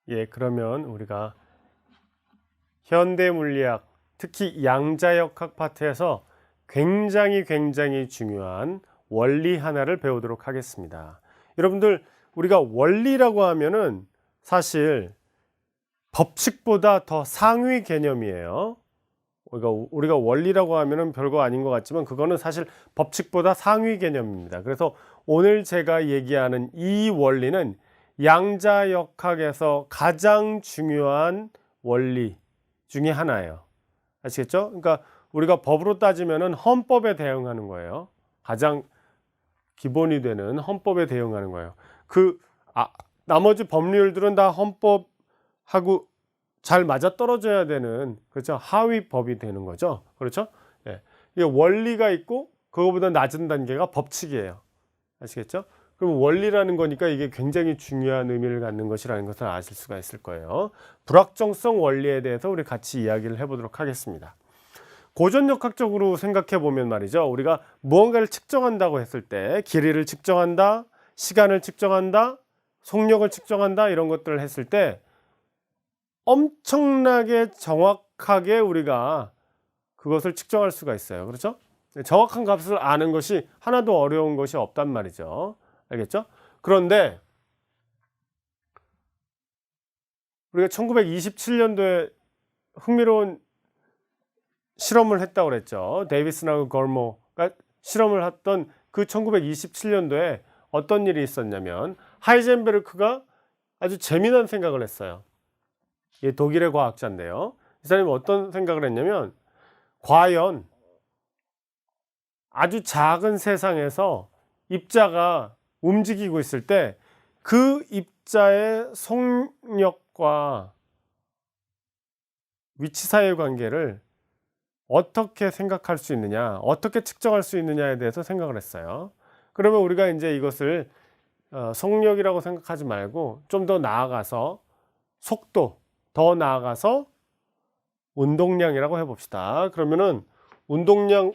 예, 그러면 우리가 현대 물리학, 특히 양자역학 파트에서 굉장히 중요한 원리 하나를 배우도록 하겠습니다. 여러분들, 우리가 원리라고 하면은 사실 법칙보다 더 상위 개념이에요. 우리가 원리라고 하면은 별거 아닌 것 같지만 그거는 사실 법칙보다 상위 개념입니다. 그래서 오늘 제가 얘기하는 이 원리는 양자역학에서 가장 중요한 원리 중에 하나예요. 아시겠죠? 그러니까 우리가 법으로 따지면은 헌법에 대응하는 거예요. 가장 기본이 되는 헌법에 대응하는 거예요. 나머지 법률들은 다 헌법하고 잘 맞아떨어져야 되는, 그렇죠? 하위 법이 되는 거죠. 그렇죠? 예. 이게 원리가 있고 그거보다 낮은 단계가 법칙이에요. 아시겠죠? 그럼 원리라는 거니까 이게 굉장히 중요한 의미를 갖는 것이라는 것을 아실 수가 있을 거예요. 불확정성 원리에 대해서 우리 같이 이야기를 해보도록 하겠습니다. 고전역학적으로 생각해 보면 말이죠. 우리가 무언가를 측정한다고 했을 때 길이를 측정한다, 시간을 측정한다, 속력을 측정한다 이런 것들을 했을 때 엄청나게 정확하게 우리가 그것을 측정할 수가 있어요. 그렇죠? 정확한 값을 아는 것이 하나도 어려운 것이 없단 말이죠. 알겠죠? 그런데 우리가 1927년도에 흥미로운 실험을 했다고 그랬죠. 데이비슨하고 걸모가 실험을 했던 그 1927년도에 어떤 일이 있었냐면 하이젠베르크가 아주 재미난 생각을 했어요. 이 독일의 과학자인데요. 이 사람이 어떤 생각을 했냐면 과연 아주 작은 세상에서 입자가 움직이고 있을 때 그 입자의 속력과 위치 사이의 관계를 어떻게 생각할 수 있느냐, 어떻게 측정할 수 있느냐에 대해서 생각을 했어요. 그러면 우리가 이제 이것을 속력이라고 생각하지 말고 좀 더 나아가서 속도, 더 나아가서 운동량이라고 해봅시다. 그러면은 운동량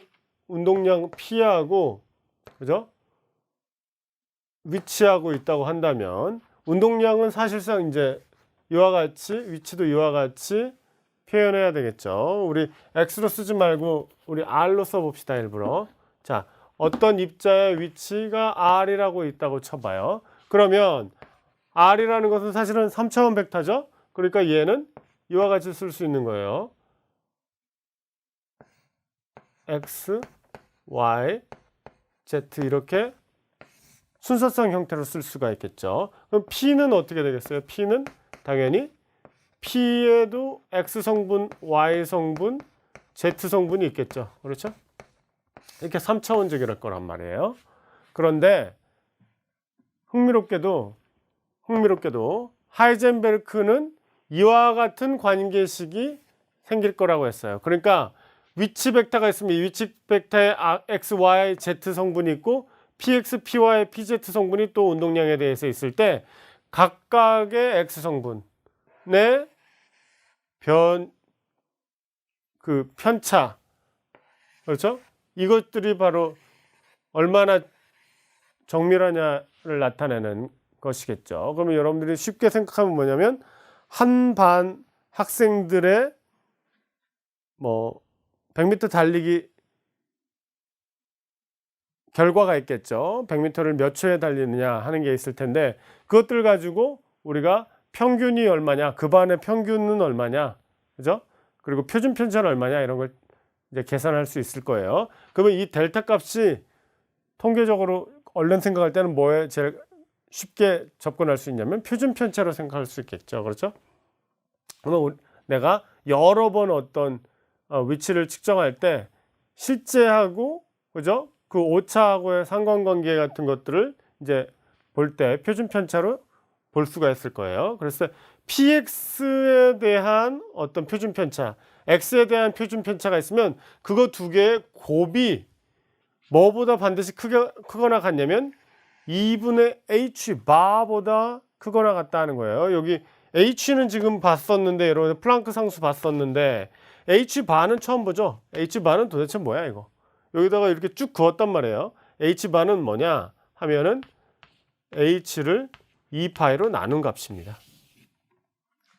P하고, 그죠? 위치하고 있다고 한다면 운동량은 사실상 이제 이와 같이, 위치도 이와 같이 표현해야 되겠죠. 우리 X로 쓰지 말고 우리 R로 써봅시다. 일부러. 자, 어떤 입자의 위치가 R이라고 있다고 쳐봐요. 그러면 R이라는 것은 사실은 3차원 벡터죠. 그러니까 얘는 이와 같이 쓸 수 있는 거예요. X, Y, Z 이렇게 순서성 형태로 쓸 수가 있겠죠. 그럼 P는 어떻게 되겠어요? P는 당연히 P에도 X 성분, Y 성분, Z 성분이 있겠죠. 그렇죠? 이렇게 3차원적일 거란 말이에요. 그런데 흥미롭게도 하이젠베르크는 이와 같은 관계식이 생길 거라고 했어요. 그러니까 위치 벡터가 있으면 이 위치 벡터에 X, Y, Z 성분이 있고 PX, PY, PZ 성분이 또 운동량에 대해서 있을 때 각각의 X 성분의 편차, 그렇죠? 이것들이 바로 얼마나 정밀하냐를 나타내는 것이겠죠. 그러면 여러분들이 쉽게 생각하면 뭐냐면 한 반 학생들의 100m 달리기 결과가 있겠죠. 100m를 몇 초에 달리느냐 하는 게 있을 텐데 그것들 가지고 우리가 평균이 얼마냐, 그 반의 평균은 얼마냐, 그죠? 그리고 표준 편차는 얼마냐 이런 걸 이제 계산할 수 있을 거예요. 그러면 이 델타 값이 통계적으로 얼른 생각할 때는 뭐에 제일 쉽게 접근할 수 있냐면 표준 편차로 생각할 수 있겠죠. 그렇죠? 그러면 내가 여러 번 어떤 위치를 측정할 때 실제하고, 그죠? 그 오차하고의 상관관계 같은 것들을 이제 볼 때 표준 편차로 볼 수가 있을 거예요. 그래서 PX에 대한 어떤 표준 편차, X에 대한 표준 편차가 있으면 그거 두 개의 곱이 뭐보다 반드시 크거나 같냐면 2분의 H 바보다 크거나 같다는 거예요. 여기 H는 지금 봤었는데, 여러분 플랑크 상수 봤었는데 H 바는 처음 보죠. H 바는 도대체 뭐야 이거? 여기다가 이렇게 쭉 그었단 말이에요. H 바는 뭐냐 하면은 H를 2파이로 나눈 값입니다.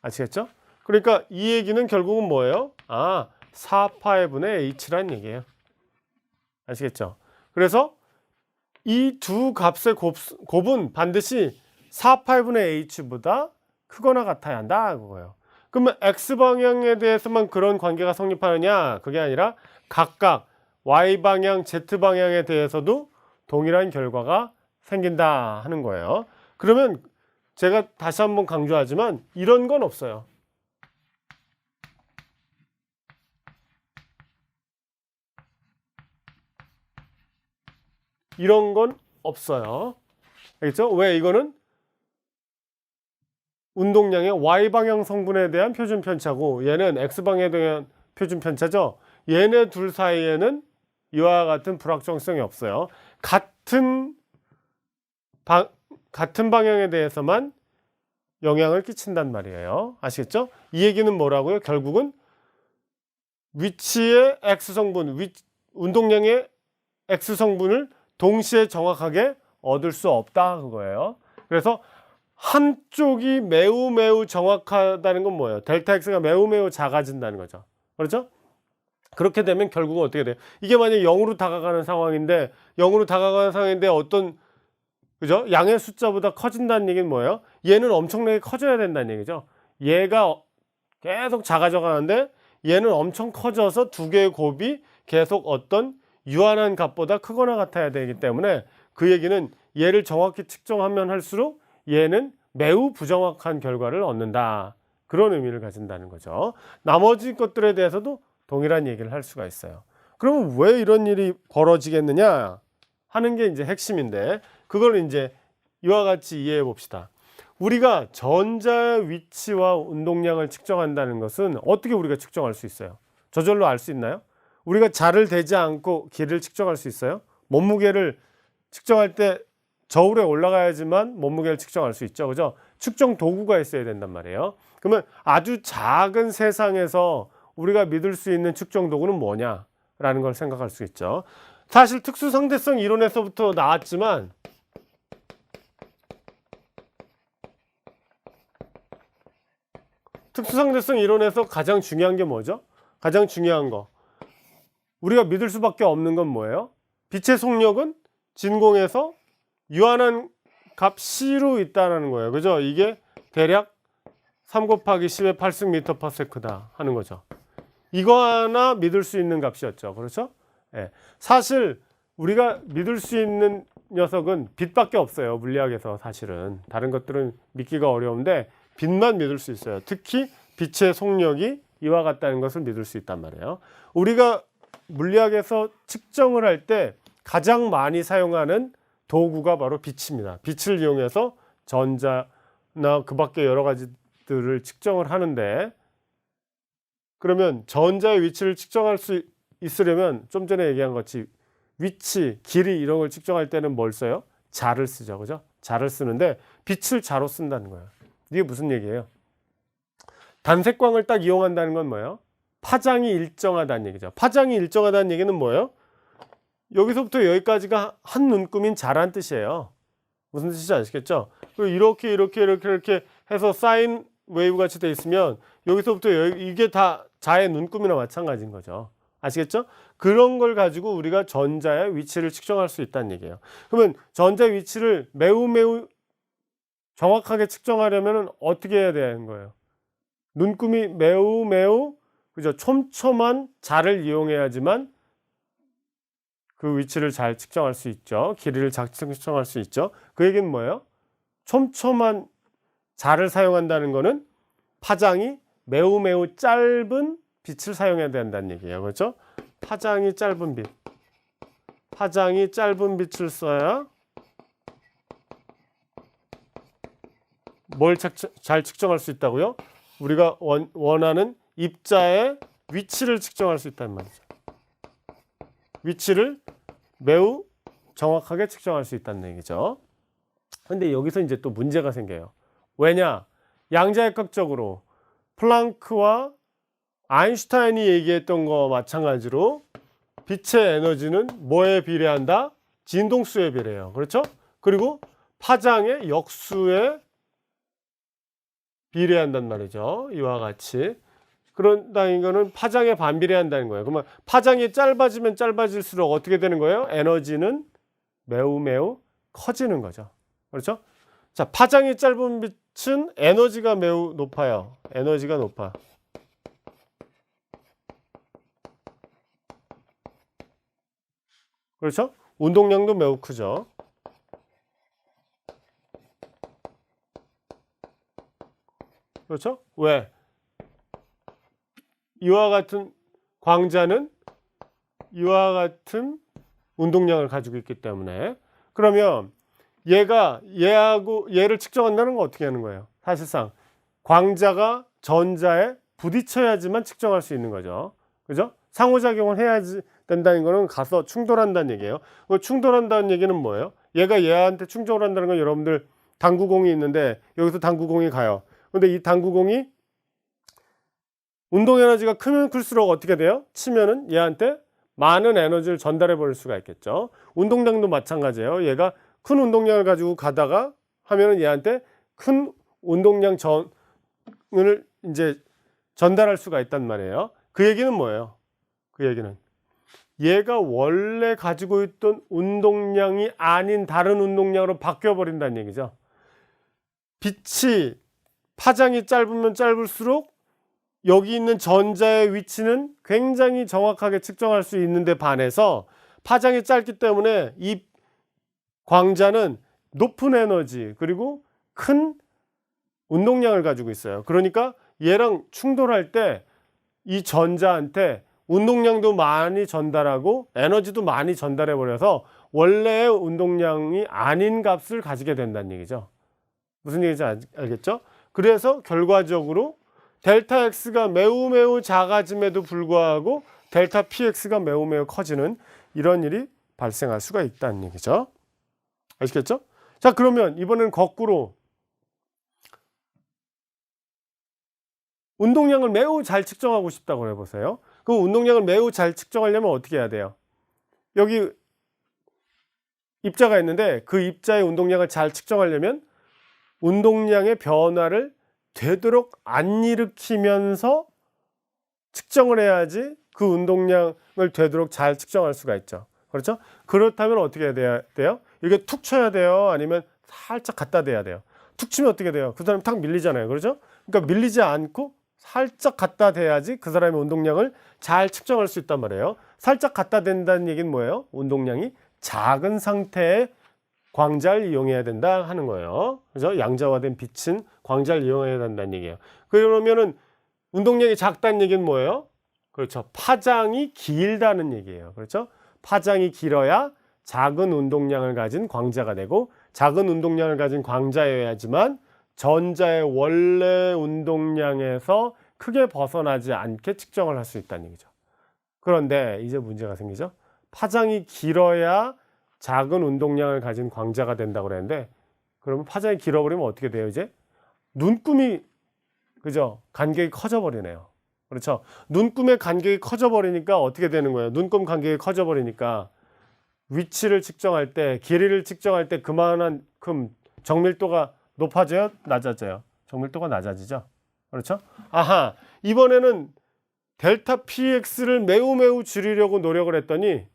아시겠죠? 그러니까 이 얘기는 결국은 뭐예요? 4파이분의 h란 얘기예요. 아시겠죠? 그래서 이 두 값의 곱은 반드시 4파이분의 h보다 크거나 같아야 한다 그거예요. 그러면 x방향에 대해서만 그런 관계가 성립하느냐? 그게 아니라 각각 y방향, z방향에 대해서도 동일한 결과가 생긴다 하는 거예요. 그러면 제가 다시 한번 강조하지만 이런 건 없어요. 이런 건 없어요. 알겠죠? 왜? 이거는 운동량의 y방향 성분에 대한 표준 편차고 얘는 x방향에 대한 표준 편차죠. 얘네 둘 사이에는 이와 같은 불확정성이 없어요. 같은 방향에 대해서만 영향을 끼친단 말이에요. 아시겠죠? 이 얘기는 뭐라고요? 결국은 위치의 x성분, 운동량의 x성분을 동시에 정확하게 얻을 수 없다 그거예요. 그래서 한쪽이 매우 정확하다는 건 뭐예요? 델타 x가 매우 작아진다는 거죠. 그렇죠? 그렇게 되면 결국은 어떻게 돼요? 이게 만약에 0으로 다가가는 상황인데 어떤 그죠? 양의 숫자보다 커진다는 얘기는 뭐예요? 얘는 엄청나게 커져야 된다는 얘기죠. 얘가 계속 작아져 가는데 얘는 엄청 커져서 두 개의 곱이 계속 어떤 유한한 값보다 크거나 같아야 되기 때문에 그 얘기는 얘를 정확히 측정하면 할수록 얘는 매우 부정확한 결과를 얻는다. 그런 의미를 가진다는 거죠. 나머지 것들에 대해서도 동일한 얘기를 할 수가 있어요. 그러면 왜 이런 일이 벌어지겠느냐 하는 게 이제 핵심인데 그걸 이제 이와 같이 이해해 봅시다. 우리가 전자의 위치와 운동량을 측정한다는 것은 어떻게 우리가 측정할 수 있어요? 저절로 알 수 있나요? 우리가 자를 대지 않고 길이를 측정할 수 있어요? 몸무게를 측정할 때 저울에 올라가야지만 몸무게를 측정할 수 있죠. 그죠? 측정 도구가 있어야 된단 말이에요. 그러면 아주 작은 세상에서 우리가 믿을 수 있는 측정 도구는 뭐냐라는 걸 생각할 수 있죠. 사실 특수상대성 이론에서부터 나왔지만 특수상대성 이론에서 가장 중요한 게 뭐죠? 가장 중요한 거. 우리가 믿을 수밖에 없는 건 뭐예요? 빛의 속력은 진공에서 유한한 값 C로 있다는 거예요. 그죠? 이게 대략 3 곱하기 10의 8승/ms다 하는 거죠. 이거 하나 믿을 수 있는 값이었죠. 그렇죠? 예. 사실 우리가 믿을 수 있는 녀석은 빛밖에 없어요. 물리학에서 사실은. 다른 것들은 믿기가 어려운데 빛만 믿을 수 있어요. 특히 빛의 속력이 이와 같다는 것을 믿을 수 있단 말이에요. 우리가 물리학에서 측정을 할 때 가장 많이 사용하는 도구가 바로 빛입니다. 빛을 이용해서 전자나 그 밖에 여러 가지들을 측정을 하는데 그러면 전자의 위치를 측정할 수 있으려면 좀 전에 얘기한 것이 위치, 길이 이런 걸 측정할 때는 뭘 써요? 자를 쓰죠. 그죠? 자를 쓰는데 빛을 자로 쓴다는 거예요. 이게 무슨 얘기예요? 단색광을 딱 이용한다는 건 뭐예요? 파장이 일정하다는 얘기죠. 파장이 일정하다는 얘기는 뭐예요? 여기서부터 여기까지가 한 눈금인 자란 뜻이에요. 무슨 뜻인지 아시겠죠? 이렇게 해서 사인 웨이브 같이 돼 있으면 여기서부터 이게 다 자의 눈금이나 마찬가지인 거죠. 아시겠죠? 그런 걸 가지고 우리가 전자의 위치를 측정할 수 있다는 얘기예요. 그러면 전자의 위치를 매우 정확하게 측정하려면 어떻게 해야 되는 거예요? 눈금이 매우 그죠? 촘촘한 자를 이용해야지만 그 위치를 잘 측정할 수 있죠. 길이를 잘 측정할 수 있죠. 그 얘기는 뭐예요? 촘촘한 자를 사용한다는 거는 파장이 매우 짧은 빛을 사용해야 된다는 얘기예요. 그렇죠? 파장이 짧은 빛을 써야 뭘 잘 측정할 수 있다고요? 우리가 원하는 입자의 위치를 측정할 수 있다는 말이죠. 위치를 매우 정확하게 측정할 수 있다는 얘기죠. 근데 여기서 이제 또 문제가 생겨요. 왜냐? 양자역학적으로 플랑크와 아인슈타인이 얘기했던 거 마찬가지로 빛의 에너지는 뭐에 비례한다? 진동수에 비례해요. 그렇죠? 그리고 파장의 역수에 비례한단 말이죠. 이와 같이. 그런다는 거는 파장에 반비례한다는 거예요. 그러면 파장이 짧아지면 짧아질수록 어떻게 되는 거예요? 에너지는 매우 매우 커지는 거죠. 그렇죠? 자, 파장이 짧은 빛은 에너지가 매우 높아요. 에너지가 높아. 그렇죠? 운동량도 매우 크죠. 그렇죠? 왜? 이와 같은 광자는 이와 같은 운동량을 가지고 있기 때문에. 그러면 얘하고 얘를 측정한다는 건 어떻게 하는 거예요? 사실상 광자가 전자에 부딪혀야지만 측정할 수 있는 거죠. 그죠? 상호작용을 해야지 된다는 거는 가서 충돌한다는 얘기예요. 충돌한다는 얘기는 뭐예요? 얘가 얘한테 충돌을 한다는 건 여러분들 당구공이 있는데 여기서 당구공이 가요. 근데 이 당구공이 운동 에너지가 크면 클수록 어떻게 돼요? 치면은 얘한테 많은 에너지를 전달해 버릴 수가 있겠죠. 운동량도 마찬가지예요. 얘가 큰 운동량을 가지고 가다가 하면은 얘한테 큰 운동량 전을 이제 전달할 수가 있단 말이에요. 그 얘기는 뭐예요? 그 얘기는 얘가 원래 가지고 있던 운동량이 아닌 다른 운동량으로 바뀌어 버린다는 얘기죠. 빛이 파장이 짧으면 짧을수록 여기 있는 전자의 위치는 굉장히 정확하게 측정할 수 있는데 반해서 파장이 짧기 때문에 이 광자는 높은 에너지 그리고 큰 운동량을 가지고 있어요. 그러니까 얘랑 충돌할 때 이 전자한테 운동량도 많이 전달하고 에너지도 많이 전달해 버려서 원래의 운동량이 아닌 값을 가지게 된다는 얘기죠. 무슨 얘기인지 알겠죠? 그래서 결과적으로 델타 X가 매우 매우 작아짐에도 불구하고 델타 PX가 매우 매우 커지는 이런 일이 발생할 수가 있다는 얘기죠. 아시겠죠? 자, 그러면 이번에는 거꾸로 운동량을 매우 잘 측정하고 싶다고 해보세요. 그 운동량을 매우 잘 측정하려면 어떻게 해야 돼요? 여기 입자가 있는데 그 입자의 운동량을 잘 측정하려면 운동량의 변화를 되도록 안 일으키면서 측정을 해야지 그 운동량을 되도록 잘 측정할 수가 있죠. 그렇죠? 그렇다면 어떻게 해야 돼요? 이게 툭 쳐야 돼요? 아니면 살짝 갖다 대야 돼요? 툭 치면 어떻게 돼요? 그 사람이 탁 밀리잖아요. 그렇죠? 그러니까 밀리지 않고 살짝 갖다 대야지 그 사람의 운동량을 잘 측정할 수 있단 말이에요. 살짝 갖다 댄다는 얘기는 뭐예요? 운동량이 작은 상태의 광자를 이용해야 된다 하는 거예요. 그래서 양자화된 빛은 광자를 이용해야 된다는 얘기예요. 그러면은 운동량이 작다는 얘기는 뭐예요? 그렇죠. 파장이 길다는 얘기예요. 그렇죠? 파장이 길어야 작은 운동량을 가진 광자가 되고 작은 운동량을 가진 광자여야지만 전자의 원래 운동량에서 크게 벗어나지 않게 측정을 할 수 있다는 얘기죠. 그런데 이제 문제가 생기죠. 파장이 길어야 작은 운동량을 가진 광자가 된다고 그랬는데 그러면 파장이 길어버리면 어떻게 돼요? 이제 눈금이 그죠? 간격이 커져 버리네요. 그렇죠? 눈금의 간격이 커져 버리니까 어떻게 되는 거예요? 눈금 간격이 커져 버리니까 위치를 측정할 때 길이를 측정할 때 그만큼 정밀도가 높아져요? 낮아져요? 정밀도가 낮아지죠? 그렇죠? 아하, 이번에는 델타 PX를 매우 매우 줄이려고 노력을 했더니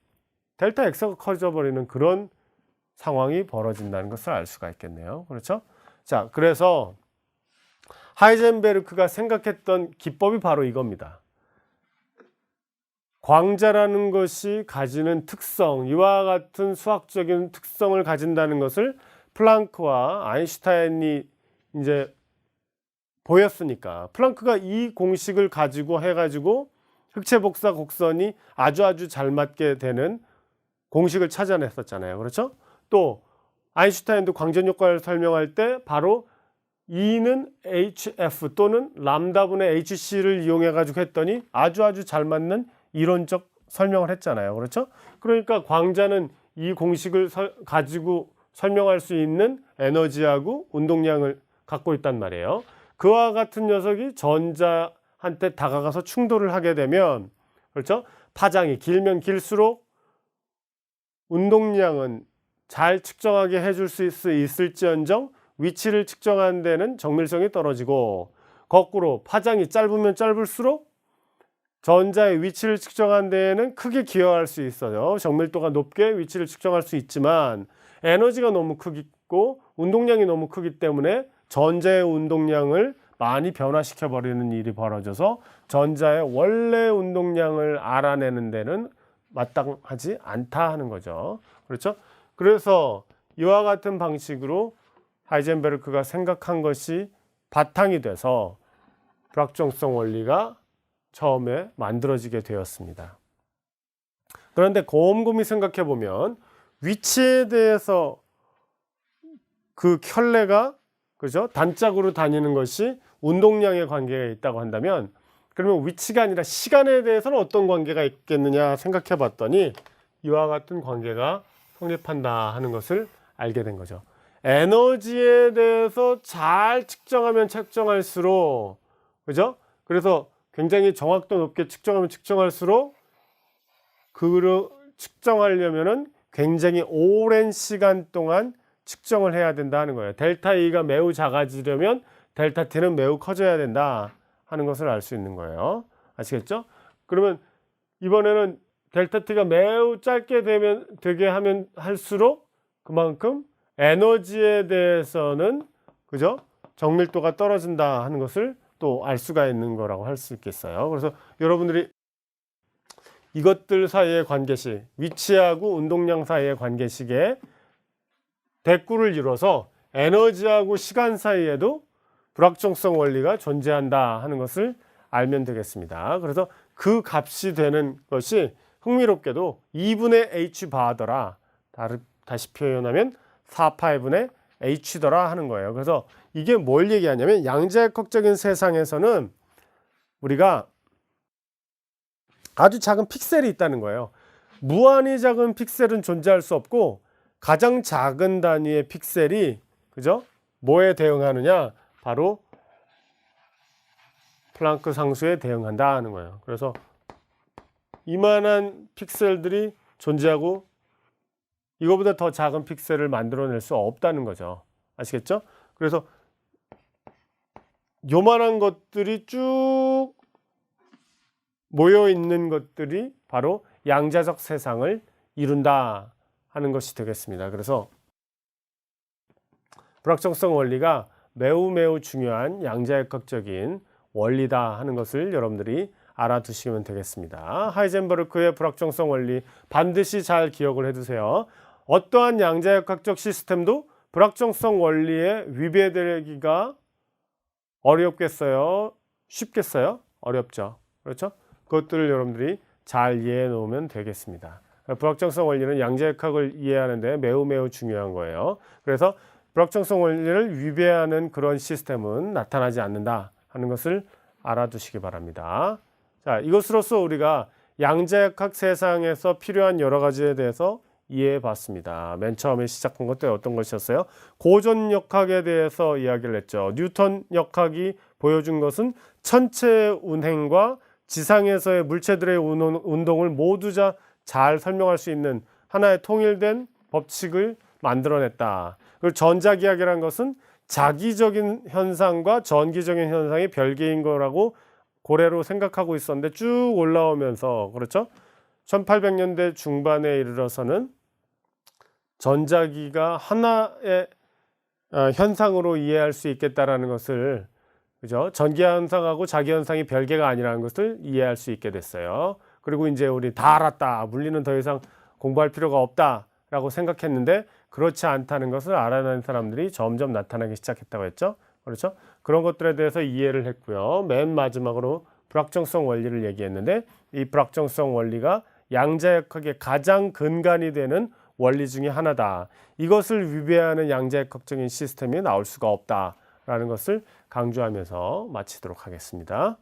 델타 X가 커져버리는 그런 상황이 벌어진다는 것을 알 수가 있겠네요. 그렇죠? 자, 그래서 하이젠베르크가 생각했던 기법이 바로 이겁니다. 광자라는 것이 가지는 특성, 이와 같은 수학적인 특성을 가진다는 것을 플랑크와 아인슈타인이 이제 보였으니까 플랑크가 이 공식을 가지고 해가지고 흑체 복사 곡선이 아주 잘 맞게 되는 공식을 찾아냈었잖아요. 그렇죠? 또 아인슈타인도 광전 효과를 설명할 때 바로 E는 HF 또는 람다분의 HC를 이용해 가지고 했더니 아주 잘 맞는 이론적 설명을 했잖아요. 그렇죠? 그러니까 광자는 이 공식을 가지고 설명할 수 있는 에너지하고 운동량을 갖고 있단 말이에요. 그와 같은 녀석이 전자한테 다가가서 충돌을 하게 되면 그렇죠? 파장이 길면 길수록 운동량은 잘 측정하게 해줄 수 있을지언정 위치를 측정하는 데는 정밀성이 떨어지고, 거꾸로 파장이 짧으면 짧을수록 전자의 위치를 측정하는 데에는 크게 기여할 수 있어요. 정밀도가 높게 위치를 측정할 수 있지만 에너지가 너무 크고 운동량이 너무 크기 때문에 전자의 운동량을 많이 변화시켜 버리는 일이 벌어져서 전자의 원래 운동량을 알아내는 데는 마땅하지 않다 하는 거죠. 그렇죠? 그래서 이와 같은 방식으로 하이젠베르크가 생각한 것이 바탕이 돼서 불확정성 원리가 처음에 만들어지게 되었습니다. 그런데 곰곰이 생각해 보면 위치에 대해서 그 켤레가, 그죠? 단짝으로 다니는 것이 운동량의 관계가 있다고 한다면, 그러면 위치가 아니라 시간에 대해서는 어떤 관계가 있겠느냐 생각해 봤더니 이와 같은 관계가 성립한다 하는 것을 알게 된 거죠. 에너지에 대해서 잘 측정하면 측정할수록, 그죠? 그래서 굉장히 정확도 높게 측정하면 측정할수록 그를 측정하려면은 굉장히 오랜 시간 동안 측정을 해야 된다 하는 거예요. 델타 E가 매우 작아지려면 델타 T는 매우 커져야 된다 하는 것을 알 수 있는 거예요. 아시겠죠? 그러면 이번에는 델타 T가 매우 짧게 되게 하면 할수록 그만큼 에너지에 대해서는, 그죠? 정밀도가 떨어진다 하는 것을 또 알 수가 있는 거라고 할 수 있겠어요. 그래서 여러분들이 이것들 사이의 관계식, 위치하고 운동량 사이의 관계식에 대꾸를 이뤄서 에너지하고 시간 사이에도 불확정성 원리가 존재한다 하는 것을 알면 되겠습니다. 그래서 그 값이 되는 것이 흥미롭게도 2분의 h 바더라, 다시 표현하면 4파이분의 h더라 하는 거예요. 그래서 이게 뭘 얘기하냐면 양자역학적인 세상에서는 우리가 아주 작은 픽셀이 있다는 거예요. 무한히 작은 픽셀은 존재할 수 없고 가장 작은 단위의 픽셀이, 그죠? 뭐에 대응하느냐? 바로 플랑크 상수에 대응한다 하는 거예요. 그래서 이만한 픽셀들이 존재하고 이거보다 더 작은 픽셀을 만들어낼 수 없다는 거죠. 아시겠죠? 그래서 요만한 것들이 쭉 모여 있는 것들이 바로 양자적 세상을 이룬다 하는 것이 되겠습니다. 그래서 불확정성 원리가 매우 중요한 양자역학적인 원리다 하는 것을 여러분들이 알아두시면 되겠습니다. 하이젠베르크의 불확정성 원리 반드시 잘 기억을 해두세요. 어떠한 양자역학적 시스템도 불확정성 원리에 위배되기가 어렵겠어요? 쉽겠어요? 어렵죠. 그렇죠? 그것들을 여러분들이 잘 이해해 놓으면 되겠습니다. 불확정성 원리는 양자역학을 이해하는 데 매우 중요한 거예요. 그래서 불확정성 원리를 위배하는 그런 시스템은 나타나지 않는다 하는 것을 알아두시기 바랍니다. 자, 이것으로써 우리가 양자역학 세상에서 필요한 여러 가지에 대해서 이해해 봤습니다. 맨 처음에 시작한 것도 어떤 것이었어요? 고전역학에 대해서 이야기를 했죠. 뉴턴 역학이 보여준 것은 천체의 운행과 지상에서의 물체들의 운동을 모두 잘 설명할 수 있는 하나의 통일된 법칙을 만들어냈다. 그리고 전자기하학이라는 것은 자기적인 현상과 전기적인 현상이 별개인 거라고 고래로 생각하고 있었는데 쭉 올라오면서, 그렇죠? 1800년대 중반에 이르러서는 전자기가 하나의 현상으로 이해할 수 있겠다라는 것을, 그죠? 전기 현상하고 자기 현상이 별개가 아니라는 것을 이해할 수 있게 됐어요. 그리고 이제 우리 다 알았다, 물리는 더 이상 공부할 필요가 없다라고 생각했는데 그렇지 않다는 것을 알아낸 사람들이 점점 나타나기 시작했다고 했죠. 그렇죠? 그런 것들에 대해서 이해를 했고요. 맨 마지막으로 불확정성 원리를 얘기했는데 이 불확정성 원리가 양자역학의 가장 근간이 되는 원리 중에 하나다. 이것을 위배하는 양자역학적인 시스템이 나올 수가 없다라는 것을 강조하면서 마치도록 하겠습니다.